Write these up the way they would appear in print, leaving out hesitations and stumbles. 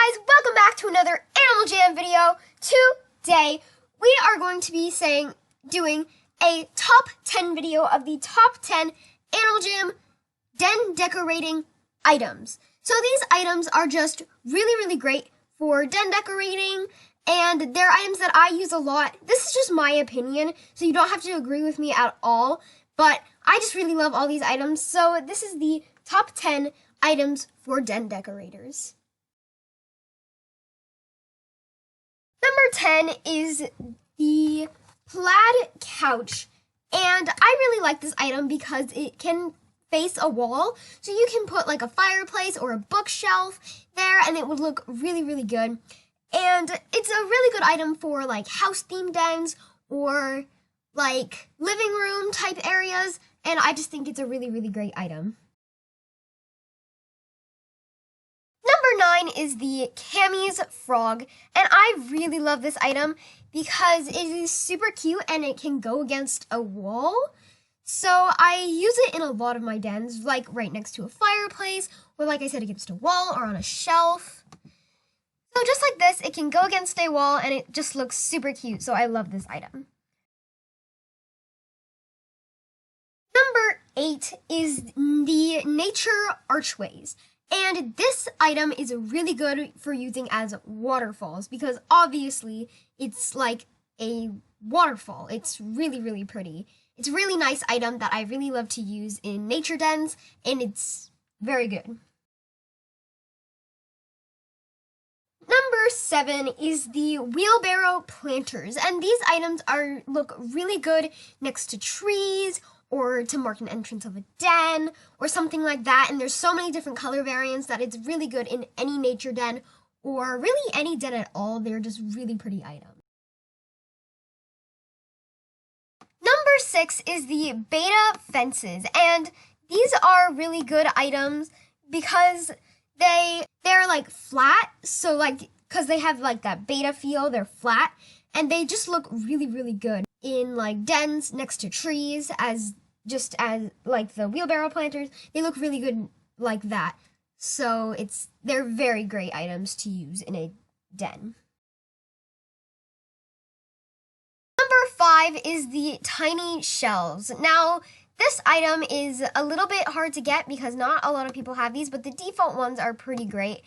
Hey guys, welcome back to another Animal Jam video. Today, we are going to be doing a top 10 video of the top 10 Animal Jam den decorating items. So these items are just really great for den decorating, and they're items that I use a lot. This is just my opinion, so you don't have to agree with me at all, but I just really love all these items. So this is the top 10 items for den decorators. Number 10 is the plaid couch, and I really like this item because it can face a wall, so you can put like a fireplace or a bookshelf there and it would look really good. And it's a really good item for like house themed dens or like living room type areas, and I just think it's a really great item. Number 9 is the Cammy's frog, and I really love this item because it is super cute and it can go against a wall. So I use it in a lot of my dens, like right next to a fireplace, or like I said, against a wall or on a shelf. So just like this, it can go against a wall and it just looks super cute, so I love this item. Number 8 is the nature archways. And this item is really good for using as waterfalls because obviously it's like a waterfall. It's really pretty. It's a really nice item that I really love to use in nature dens, and it's very good. Number 7 is the wheelbarrow planters, and these items look really good next to trees or to mark an entrance of a den or something like that, and there's so many different color variants that it's really good in any nature den or really any den at all. They're just really pretty items. Number 6 is the beta fences, and these are really good items because they're like flat, so like because they have like that beta feel, they're flat, and they just look really good in like dens next to trees, as like the wheelbarrow planters. They look really good like that, so they're very great items to use in a den. Number 5 is the tiny shelves. Now, this item is a little bit hard to get because not a lot of people have these, but the default ones are pretty great.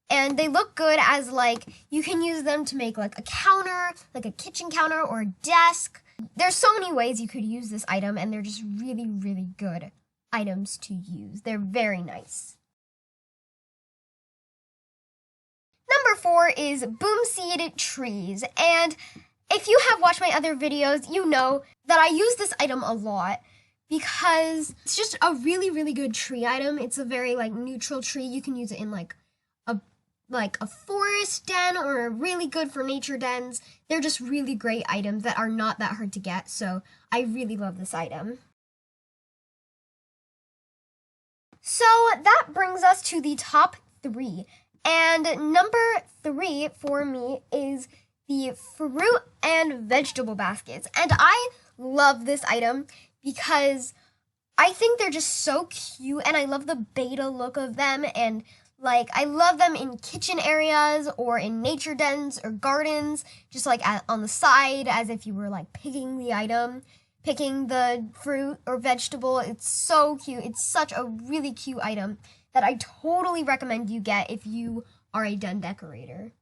And they look good as like, you can use them to make like a counter, like a kitchen counter or a desk. There's so many ways you could use this item, and they're just really good items to use. They're very nice. Number 4 is boom seed trees, and if you have watched my other videos, you know that I use this item a lot because it's just a really good tree item. It's a very like neutral tree. You can use it in like a forest den or really good for nature dens. They're just really great items that are not that hard to get, so I really love this item. So that brings us to the top 3, and number 3 for me is the fruit and vegetable baskets, and I love this item because I think they're just so cute, and I love the beta look of them, and like I love them in kitchen areas or in nature dens or gardens, just like on the side as if you were like picking the fruit or vegetable. It's so cute. It's such a really cute item that I totally recommend you get if you are a den decorator.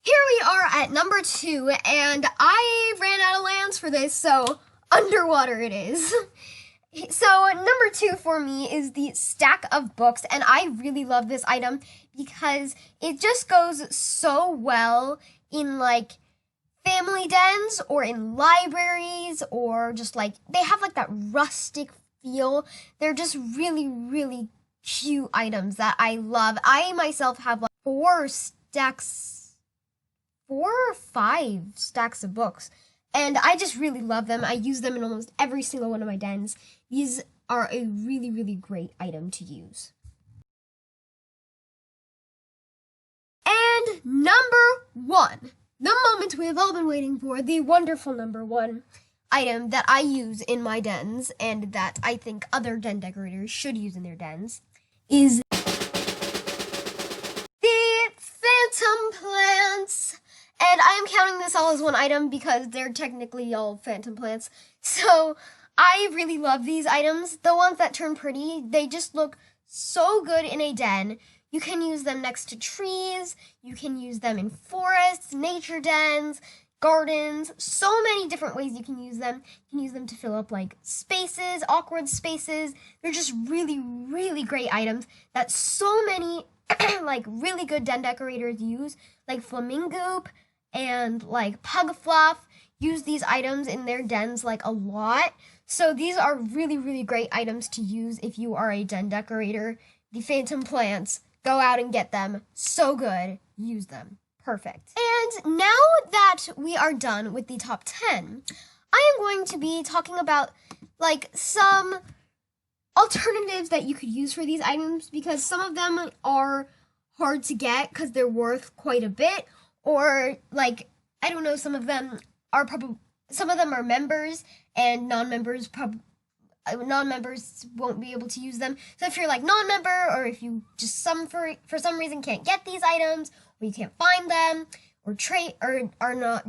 Here we are at number 2, and I ran out of lands for this, so underwater it is. So number 2 for me is the stack of books, and I really love this item because it just goes so well in like family dens or in libraries, or just like they have like that rustic feel. They're just really cute items that I love. I myself have like 4 or 5 stacks of books, and I just really love them. I use them in almost every single one of my dens. These are a really great item to use. And number 1, the moment we have all been waiting for, the wonderful number 1 item that I use in my dens, and that I think other den decorators should use in their dens, is all as one item because they're technically all phantom plants. So I really love these items. The ones that turn pretty, they just look so good in a den. You can use them next to trees. You can use them in forests, nature dens, gardens, so many different ways you can use them. You can use them to fill up like spaces, awkward spaces. They're just really, really great items that so many like really good den decorators use, like Flamingoop and like Pug Fluff use these items in their dens like a lot. So these are really, really great items to use if you are a den decorator. The phantom plants, go out and get them. So good. Use them. Perfect. And now that we are done with the top 10, I am going to be talking about like some alternatives that you could use for these items because some of them are hard to get because they're worth quite a bit, or like I don't know, some of them are members and non-members won't be able to use them. So if you're like non-member, or if you just for some reason can't get these items, or you can't find them, or trade or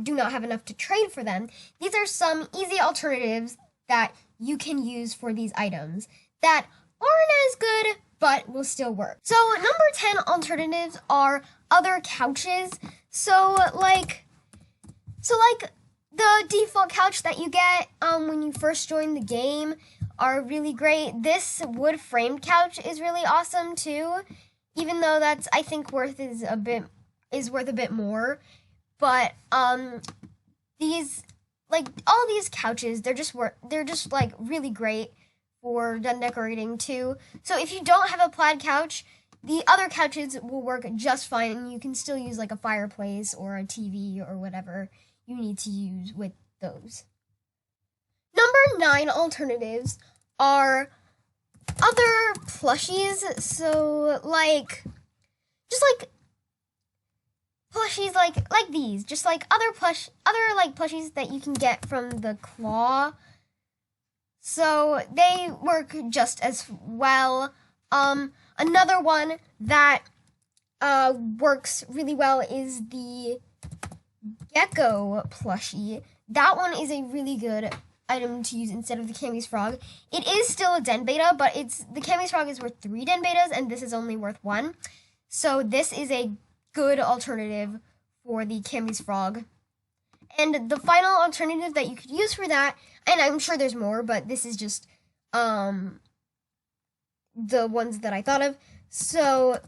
do not have enough to trade for them, these are some easy alternatives that you can use for these items that aren't as good but will still work. So number 10 alternatives are other couches. So like the default couch that you get when you first join the game are really great. This wood framed couch is really awesome too, even though that's I think worth a bit more. But these like all these couches, they're just like really great for den decorating too. So if you don't have a plaid couch, the other couches will work just fine, and you can still use like a fireplace or a TV or whatever you need to use with those. Number 9 alternatives are other plushies. So like plushies like these, just like other plushies that you can get from the claw. So they work just as well. Another one that works really well is the gecko plushie. That one is a really good item to use instead of the Cammy's frog. It is still a den beta, but the Cammy's frog is worth 3 den betas, and this is only worth 1. So this is a good alternative for the Cammy's frog. And the final alternative that you could use for that, and I'm sure there's more, but this is just the ones that I thought of. So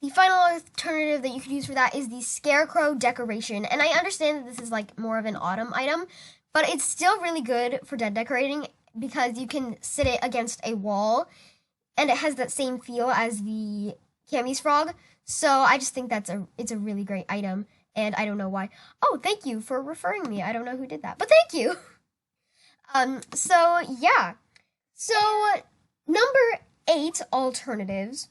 the final alternative that you could use for that is the scarecrow decoration. And I understand that this is like more of an autumn item, but it's still really good for den decorating because you can sit it against a wall and it has that same feel as the Cammy's frog. So I just think it's a really great item, and I don't know why. Oh, thank you for referring me. I don't know who did that, but thank you. So yeah. So number 8 alternatives,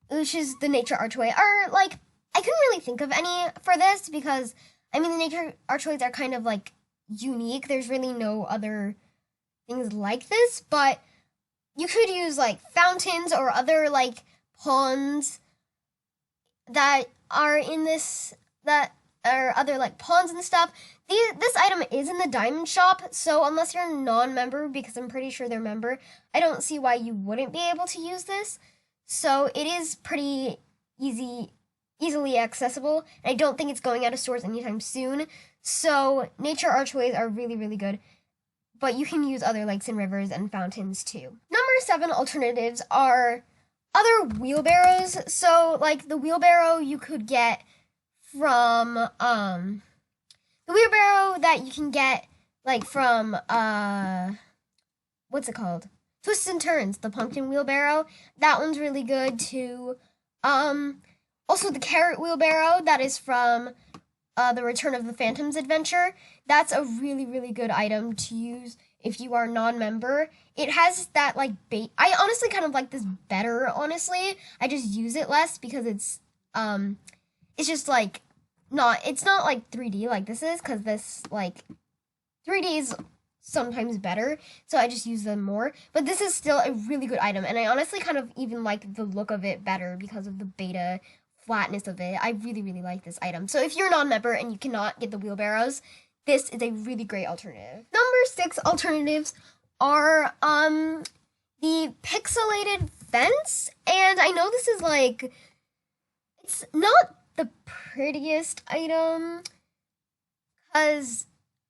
which is the nature archway, are like, I couldn't really think of any for this because, I mean, the nature archways are kind of like unique. There's really no other things like this, but you could use like fountains or other like ponds that are in this, that are other like ponds and stuff. This item is in the diamond shop, so unless you're a non-member, because I'm pretty sure they're member, I don't see why you wouldn't be able to use this. So it is pretty easily accessible, and I don't think it's going out of stores anytime soon. So nature archways are really, really good, but you can use other lakes and rivers and fountains too. Number 7 alternatives are other wheelbarrows. So like the wheelbarrow you could get from the wheelbarrow that you can get like from what's it called? Twists and Turns, the pumpkin wheelbarrow. That one's really good too. Also the carrot wheelbarrow that is from the Return of the Phantoms adventure. That's a really, really good item to use if you are non-member. It has that like bait. I honestly kind of like this better, honestly. I just use it less because it's just like it's not like 3D like this is, because this like 3D is sometimes better, so I just use them more. But this is still a really good item, and I honestly kind of even like the look of it better because of the beta flatness of it. I really, really like this item. So if you're a non-member and you cannot get the wheelbarrows, this is a really great alternative. Number 6 alternatives are the pixelated fence. And I know this is like, it's not the prettiest item, because,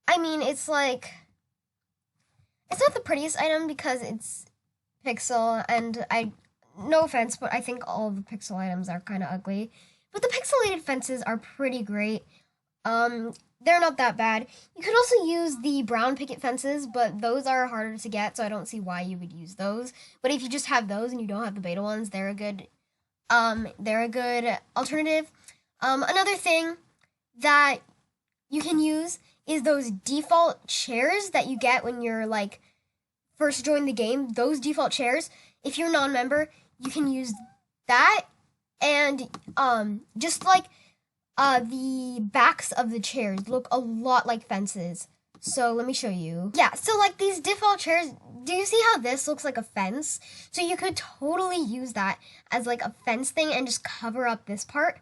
I mean, it's like, it's not the prettiest item because it's pixel, and no offense, but I think all of the pixel items are kind of ugly. But the pixelated fences are pretty great. They're not that bad. You could also use the brown picket fences, but those are harder to get, so I don't see why you would use those. But if you just have those and you don't have the beta ones, they're a good alternative. Another thing that you can use is those default chairs that you get when you're like first join the game. Those default chairs, if you're non-member, you can use that, and just like the backs of the chairs look a lot like fences. So let me show you. Yeah, so like these default chairs, do you see how this looks like a fence? So you could totally use that as like a fence thing and just cover up this part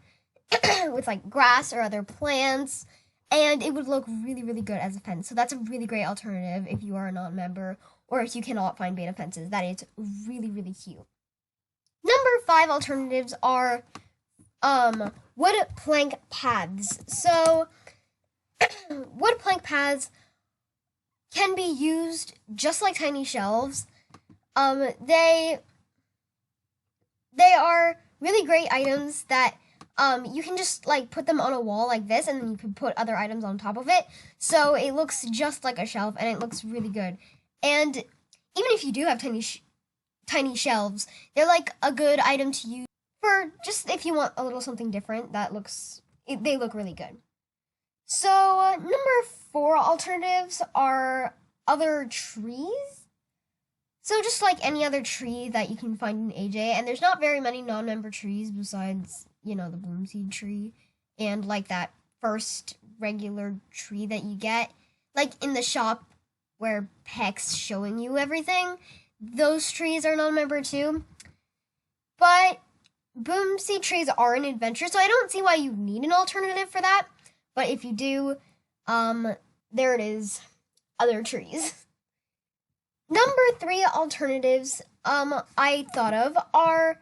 with like grass or other plants, and it would look really, really good as a fence. So that's a really great alternative if you are a non-member or if you cannot find beta fences. That is really, really cute. Number 5 alternatives are wood plank paths. So wood plank paths can be used just like tiny shelves. They are really great items that you can just like put them on a wall like this, and then you can put other items on top of it. So it looks just like a shelf, and it looks really good. And even if you do have tiny shelves, they're like a good item to use for just if you want a little something different that they look really good. So number 4 alternatives are other trees. So just like any other tree that you can find in AJ, and there's not very many non-member trees besides, you know, the bloom seed tree and like that first regular tree that you get like in the shop where Peck's showing you everything. Those trees are non-member too. But bloom seed trees are an adventure, so I don't see why you need an alternative for that. But if you do, there it is, other trees. Number 3 alternatives I thought of are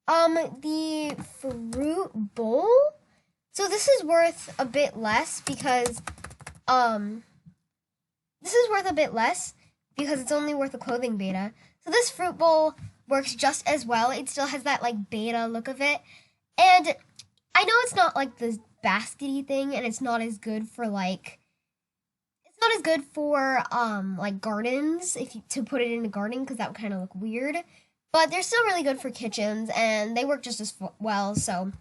the fruit bowl. So this is worth a bit less because it's only worth a clothing beta. So this fruit bowl works just as well. It still has that like beta look of it. And I know it's not like the baskety thing, and it's not as good for like like gardens, to put it in a garden, because that would kind of look weird. But they're still really good for kitchens, and they work just as well, so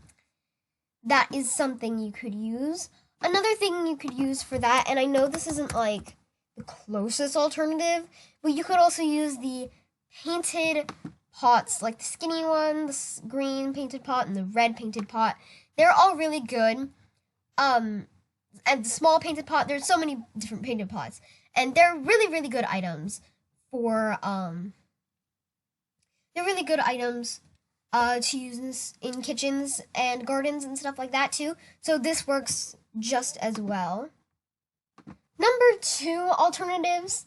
that is something you could use. Another thing you could use for that, and I know this isn't like the closest alternative, but you could also use the painted pots, like the skinny one, the green painted pot, and the red painted pot. They're all really good. And the small painted pot, there's so many different painted pots, and they're really, really good items for to use in kitchens and gardens and stuff like that too. So this works just as well. Number 2 alternatives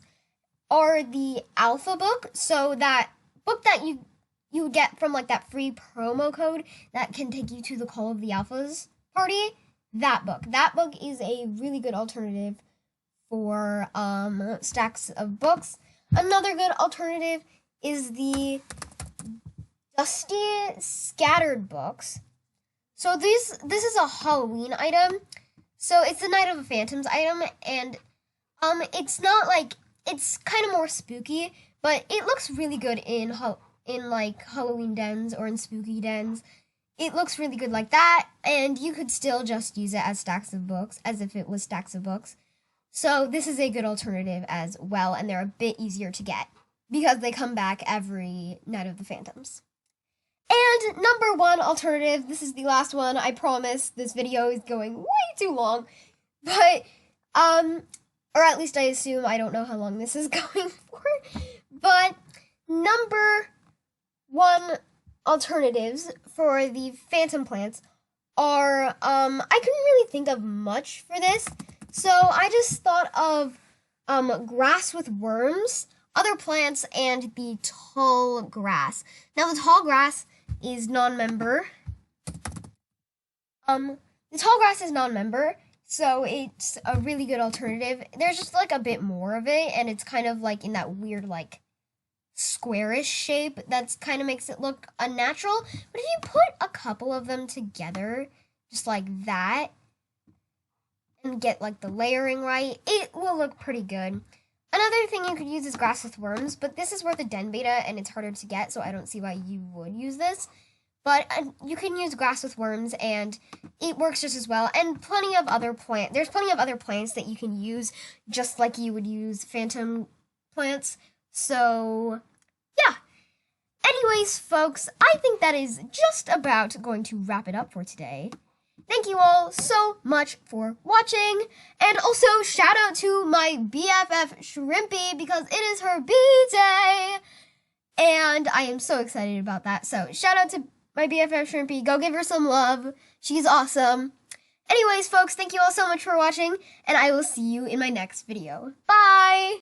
are the Alpha book. So that book that you would get from like that free promo code that can take you to the Call of the Alphas party. That book is a really good alternative for stacks of books. Another good alternative is the Dusty Scattered books. So this is a Halloween item. So it's the Night of the Phantoms item, and it's not like, it's kind of more spooky, but it looks really good in like Halloween dens or in spooky dens. It looks really good like that, and you could still just use it as stacks of books, as if it was stacks of books. So this is a good alternative as well, and they're a bit easier to get because they come back every Night of the Phantoms. And number 1 alternative, this is the last one, I promise. This video is going way too long, but, or at least I assume, I don't know how long this is going for, but number 1 alternatives for the phantom plants are, I couldn't really think of much for this, so I just thought of grass with worms, other plants, and the tall grass. Now the tall grass is non-member. The tall grass is non-member, so it's a really good alternative. There's just like a bit more of it, and it's kind of like in that weird like squarish shape that's kind of makes it look unnatural. But if you put a couple of them together, just like that, and get like the layering right, it will look pretty good. Another thing you could use is grass with worms, but this is worth a den beta and it's harder to get, so I don't see why you would use this. But you can use grass with worms and it works just as well. And there's plenty of other plants that you can use just like you would use phantom plants. So yeah. Anyways, folks, I think that is just about going to wrap it up for today. Thank you all so much for watching. And also, shout out to my BFF Shrimpy because it is her B-Day. And I am so excited about that. So, shout out to my BFF Shrimpy. Go give her some love. She's awesome. Anyways, folks, thank you all so much for watching. And I will see you in my next video. Bye!